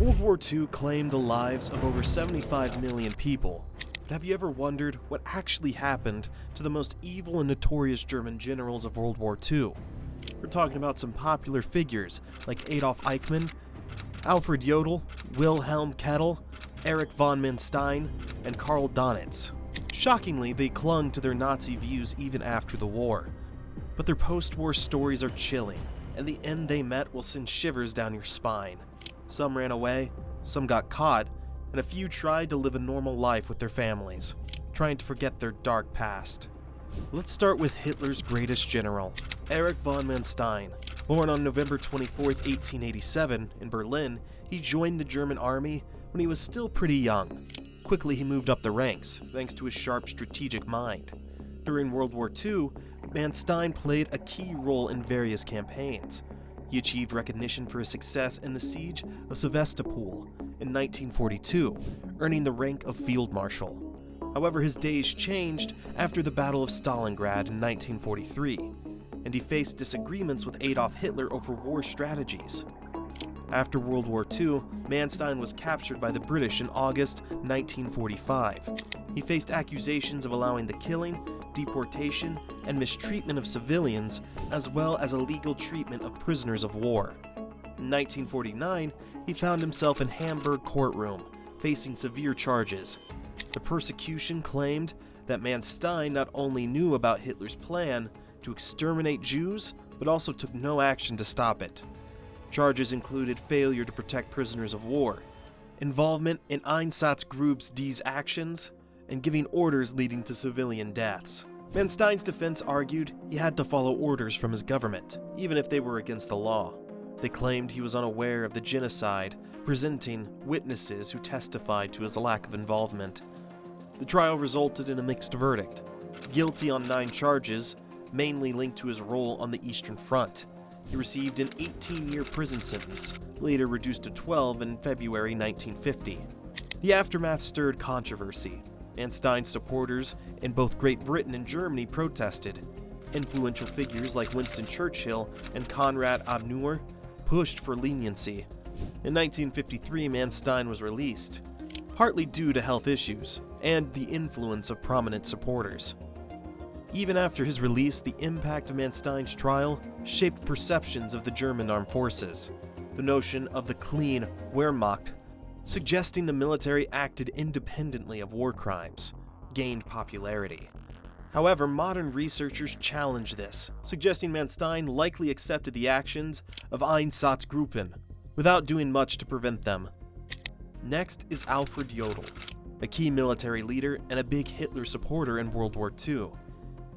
World War II claimed the lives of over 75 million people, but have you ever wondered what actually happened to the most evil and notorious German generals of World War II? We're talking about some popular figures like Adolf Eichmann, Alfred Jodl, Wilhelm Keitel, Erich von Manstein, and Karl Donitz. Shockingly, they clung to their Nazi views even after the war. But their post-war stories are chilling, and the end they met will send shivers down your spine. Some ran away, some got caught, and a few tried to live a normal life with their families, trying to forget their dark past. Let's start with Hitler's greatest general, Erich von Manstein. Born on November 24, 1887, in Berlin, he joined the German army when he was still pretty young. Quickly he moved up the ranks, thanks to his sharp strategic mind. During World War II, Manstein played a key role in various campaigns. He achieved recognition for his success in the siege of Sevastopol in 1942, earning the rank of Field Marshal. However, his days changed after the Battle of Stalingrad in 1943, and he faced disagreements with Adolf Hitler over war strategies. After World War II, Manstein was captured by the British in August 1945. He faced accusations of allowing the killing, deportation, and mistreatment of civilians, as well as illegal treatment of prisoners of war. In 1949, he found himself in Hamburg courtroom, facing severe charges. The persecution claimed that Manstein not only knew about Hitler's plan to exterminate Jews, but also took no action to stop it. Charges included failure to protect prisoners of war, involvement in Einsatzgrupp's actions, and giving orders leading to civilian deaths. Manstein's defense argued he had to follow orders from his government, even if they were against the law. They claimed he was unaware of the genocide, presenting witnesses who testified to his lack of involvement. The trial resulted in a mixed verdict: guilty on 9 charges, mainly linked to his role on the Eastern Front. He received an 18-year prison sentence, later reduced to 12 in February 1950. The aftermath stirred controversy. Manstein's supporters in both Great Britain and Germany protested. Influential figures like Winston Churchill and Konrad Adenauer pushed for leniency. In 1953, Manstein was released, partly due to health issues and the influence of prominent supporters. Even after his release, the impact of Manstein's trial shaped perceptions of the German armed forces. The notion of the clean Wehrmacht, suggesting the military acted independently of war crimes, gained popularity. However, modern researchers challenge this, suggesting Manstein likely accepted the actions of Einsatzgruppen without doing much to prevent them. Next is Alfred Jodl, a key military leader and a big Hitler supporter in World War II.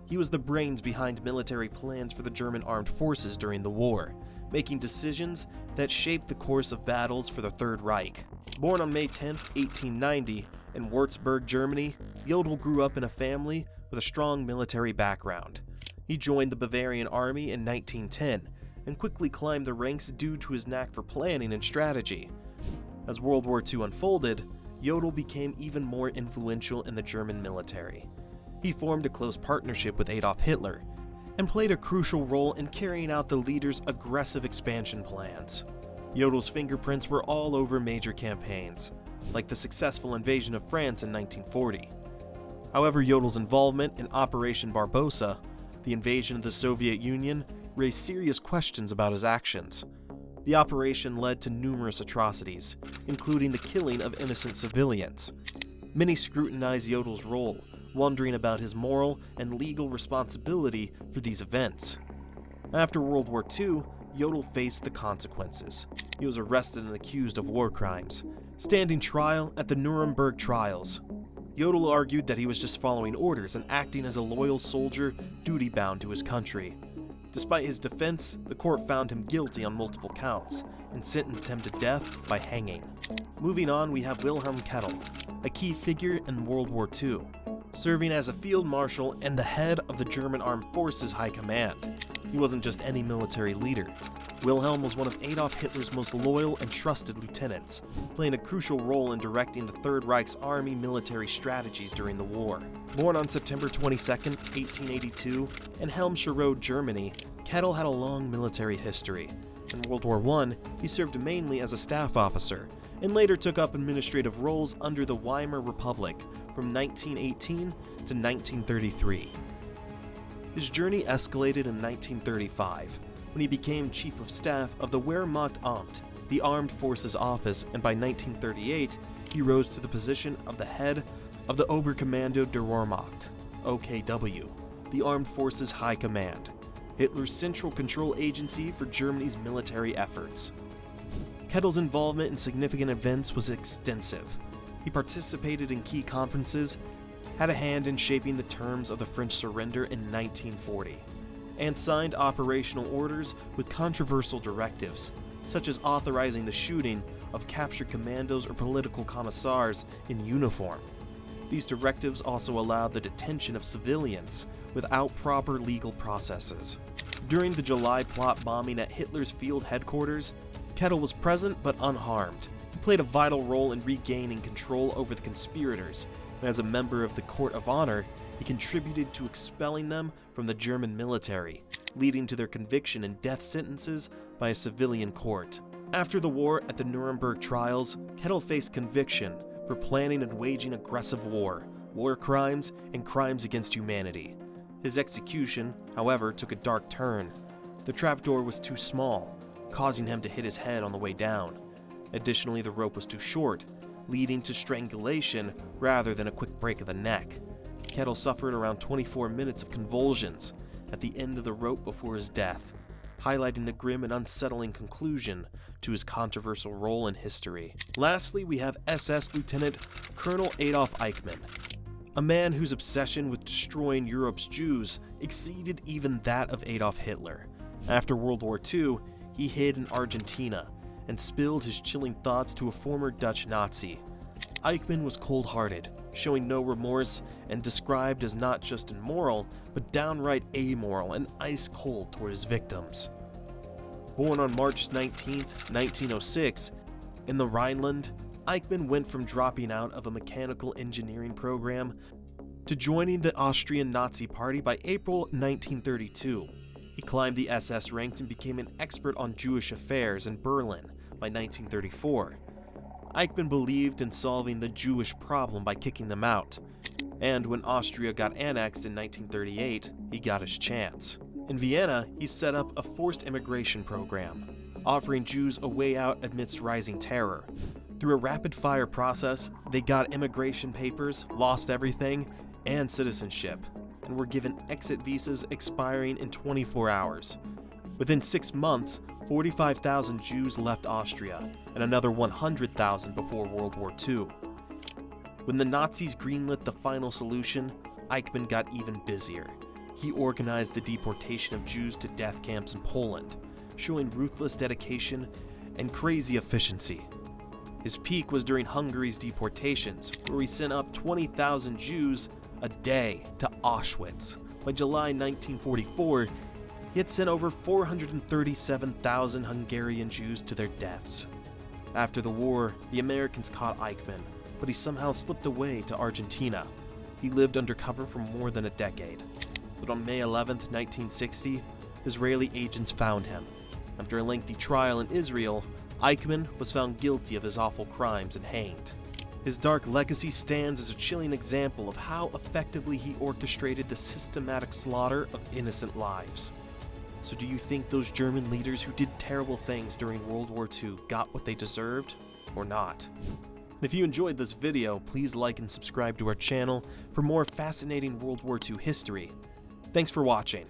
He was the brains behind military plans for the German armed forces during the war, making decisions that shaped the course of battles for the Third Reich. Born on May 10, 1890, in Würzburg, Germany, Jodl grew up in a family with a strong military background. He joined the Bavarian army in 1910 and quickly climbed the ranks due to his knack for planning and strategy. As World War II unfolded, Jodl became even more influential in the German military. He formed a close partnership with Adolf Hitler and played a crucial role in carrying out the leader's aggressive expansion plans. Jodl's fingerprints were all over major campaigns, like the successful invasion of France in 1940. However, Jodl's involvement in Operation Barbarossa, the invasion of the Soviet Union, raised serious questions about his actions. The operation led to numerous atrocities, including the killing of innocent civilians. Many scrutinized Jodl's role, wondering about his moral and legal responsibility for these events. After World War II, Jodl faced the consequences. He was arrested and accused of war crimes, standing trial at the Nuremberg trials. Jodl argued that he was just following orders and acting as a loyal soldier duty-bound to his country. Despite his defense, the court found him guilty on multiple counts and sentenced him to death by hanging. Moving on, we have Wilhelm Keitel, a key figure in World War II, serving as a field marshal and the head of the German Armed Forces High Command. He wasn't just any military leader. Wilhelm was one of Adolf Hitler's most loyal and trusted lieutenants, playing a crucial role in directing the Third Reich's army military strategies during the war. Born on September 22, 1882, in Helmscher, Germany, Keitel had a long military history. In World War I, he served mainly as a staff officer, and later took up administrative roles under the Weimar Republic from 1918 to 1933. His journey escalated in 1935, when he became Chief of Staff of the Wehrmachtamt, the Armed Forces Office, and by 1938, he rose to the position of the head of the Oberkommando der Wehrmacht, OKW, the Armed Forces High Command, Hitler's central control agency for Germany's military efforts. Keitel's involvement in significant events was extensive. He participated in key conferences, had a hand in shaping the terms of the French surrender in 1940, and signed operational orders with controversial directives, such as authorizing the shooting of captured commandos or political commissars in uniform. These directives also allowed the detention of civilians without proper legal processes. During the July plot bombing at Hitler's field headquarters, Keitel was present but unharmed. He played a vital role in regaining control over the conspirators, and as a member of the Court of Honor, he contributed to expelling them from the German military, leading to their conviction and death sentences by a civilian court. After the war at the Nuremberg trials, Keitel faced conviction for planning and waging aggressive war crimes, and crimes against humanity. His execution, however, took a dark turn. The trapdoor was too small, causing him to hit his head on the way down. Additionally, the rope was too short, leading to strangulation rather than a quick break of the neck. Keitel suffered around 24 minutes of convulsions at the end of the rope before his death, highlighting the grim and unsettling conclusion to his controversial role in history. Lastly, we have SS Lieutenant Colonel Adolf Eichmann, a man whose obsession with destroying Europe's Jews exceeded even that of Adolf Hitler. After World War II, he hid in Argentina and spilled his chilling thoughts to a former Dutch Nazi. Eichmann was cold-hearted, showing no remorse, and described as not just immoral, but downright amoral and ice-cold toward his victims. Born on March 19, 1906, in the Rhineland, Eichmann went from dropping out of a mechanical engineering program to joining the Austrian Nazi Party by April 1932. He climbed the SS ranks and became an expert on Jewish affairs in Berlin by 1934. Eichmann believed in solving the Jewish problem by kicking them out, and when Austria got annexed in 1938, he got his chance. In Vienna, he set up a forced immigration program, offering Jews a way out amidst rising terror. Through a rapid-fire process, they got immigration papers, lost everything, and citizenship, and were given exit visas expiring in 24 hours. Within 6 months, 45,000 Jews left Austria, and another 100,000 before World War II. When the Nazis greenlit the final solution, Eichmann got even busier. He organized the deportation of Jews to death camps in Poland, showing ruthless dedication and crazy efficiency. His peak was during Hungary's deportations, where he sent up 20,000 Jews a day to Auschwitz. By July 1944, he had sent over 437,000 Hungarian Jews to their deaths. After the war, the Americans caught Eichmann, but he somehow slipped away to Argentina. He lived undercover for more than a decade. But on May 11, 1960, Israeli agents found him. After a lengthy trial in Israel, Eichmann was found guilty of his awful crimes and hanged. His dark legacy stands as a chilling example of how effectively he orchestrated the systematic slaughter of innocent lives. So do you think those German leaders who did terrible things during World War II got what they deserved, or not? And if you enjoyed this video, please like and subscribe to our channel for more fascinating World War II history. Thanks for watching.